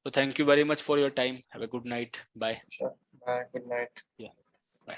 So thank you very much for your time. Have a good night. Bye. Sure. Bye. Good night. Yeah. Bye.